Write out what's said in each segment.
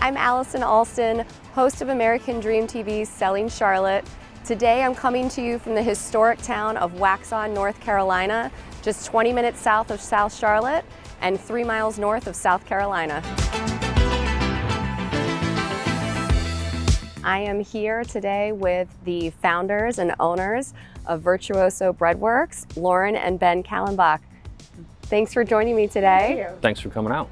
I'm Alison Alston, host of American Dream TV's Selling Charlotte. Today I'm coming to you from the historic town of Waxhaw, North Carolina, just 20 minutes south of South Charlotte and 3 miles north of South Carolina. I am here today with the founders and owners of Virtuoso Breadworks, Lauren and Ben Kallenbach. Thanks for joining me today. Thanks for coming out.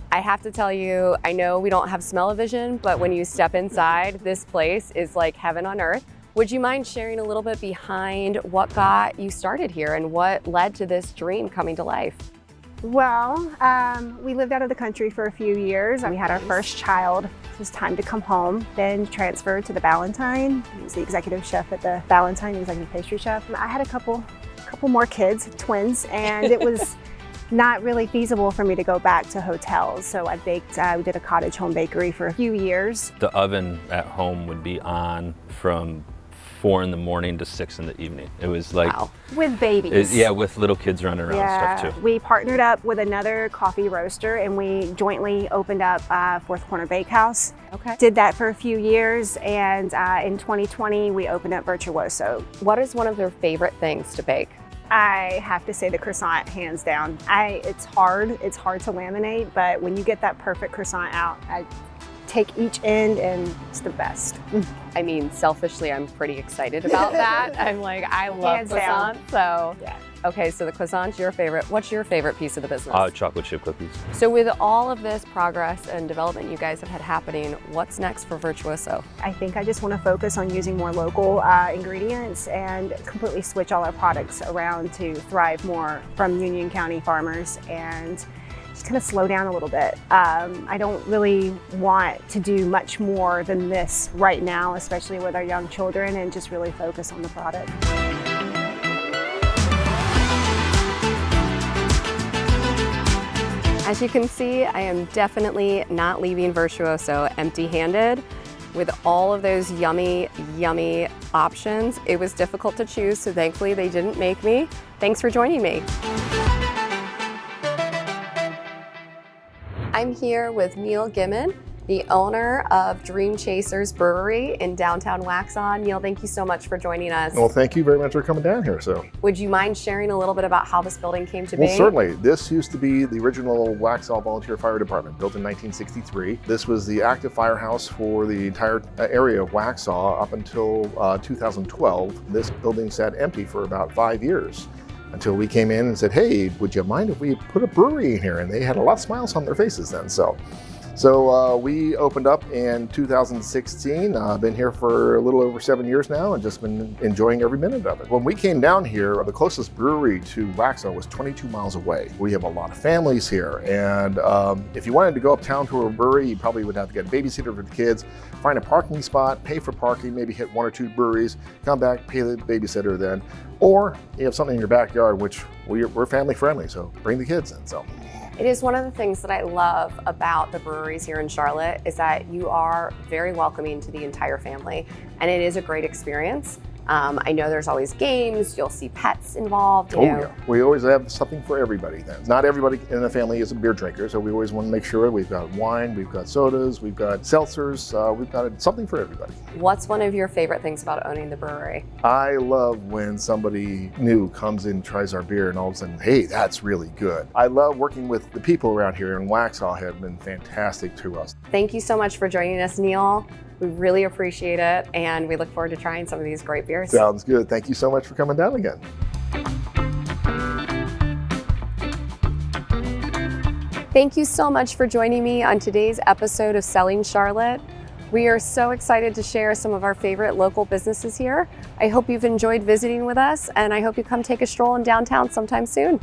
I have to tell you, I know we don't have smell-o-vision, but when you step inside, this place is like heaven on earth. Would you mind sharing a little bit behind what got you started here and what led to this dream coming to life? Well, we lived out of the country for a few years. We had our first child. It was time to come home. Then transferred to the Valentine. He was the executive chef at the Valentine, the executive pastry chef. I had a couple more kids, twins, and it was not really feasible for me to go back to hotels. So I baked, we did a cottage home bakery for a few years. The oven at home would be on from 4 in the morning to 6 in the evening. It was like, Wow. With babies. Yeah, with little kids running around and stuff too. We partnered up with another coffee roaster and we jointly opened up Fourth Corner Bakehouse. Okay. Did that for a few years, and in 2020 we opened up Virtuoso. What is one of their favorite things to bake? I have to say the croissant, hands down. It's hard to laminate, but when you get that perfect croissant out, I take each end and it's the best. I mean, selfishly, I'm pretty excited about that. I'm like, I love Hands down. croissants, so. Yeah. Okay, so the croissant's your favorite. What's your favorite piece of the business? Chocolate chip cookies. So with all of this progress and development you guys have had happening, what's next for Virtuoso? I think I just want to focus on using more local ingredients and completely switch all our products around to thrive more from Union County farmers and just kind of slow down a little bit. I don't really want to do much more than this right now, especially with our young children, and just really focus on the product. As you can see, I am definitely not leaving Virtuoso empty-handed. With all of those yummy, yummy options, it was difficult to choose, so thankfully they didn't make me. Thanks for joining me. I'm here with Neil Gimmon, the owner of Dreamchasers Brewery in downtown Waxhaw. Neil, thank you so much for joining us. Well, thank you very much for coming down here. Would you mind sharing a little bit about how this building came to be? Well, certainly. This used to be the original Waxhaw Volunteer Fire Department, built in 1963. This was the active firehouse for the entire area of Waxhaw up until 2012. This building sat empty for about 5 years, until we came in and said, hey, would you mind if we put a brewery in here? And they had a lot of smiles on their faces then. So we opened up in 2016. I've been here for a little over 7 years now and just been enjoying every minute of it. When we came down here, the closest brewery to Waxhaw was 22 miles away. We have a lot of families here, and if you wanted to go uptown to a brewery, you probably would have to get a babysitter for the kids, find a parking spot, pay for parking, maybe hit 1 or 2 breweries, come back, pay the babysitter then, or you have something in your backyard, which we're family friendly, so bring the kids in. It is one of the things that I love about the breweries here in Charlotte is that you are very welcoming to the entire family, and it is a great experience. I know there's always games, you'll see pets involved. Yeah, we always have something for everybody then. Not everybody in the family is a beer drinker, so we always want to make sure we've got wine, we've got sodas, we've got seltzers, we've got something for everybody. What's one of your favorite things about owning the brewery? I love when somebody new comes in, tries our beer, and all of a sudden, hey, that's really good. I love working with the people around here, and Waxhaw have been fantastic to us. Thank you so much for joining us, Neil. We really appreciate it, and we look forward to trying some of these great beers. Sounds good. Thank you so much for coming down again. Thank you so much for joining me on today's episode of Selling Charlotte. We are so excited to share some of our favorite local businesses here. I hope you've enjoyed visiting with us, and I hope you come take a stroll in downtown sometime soon.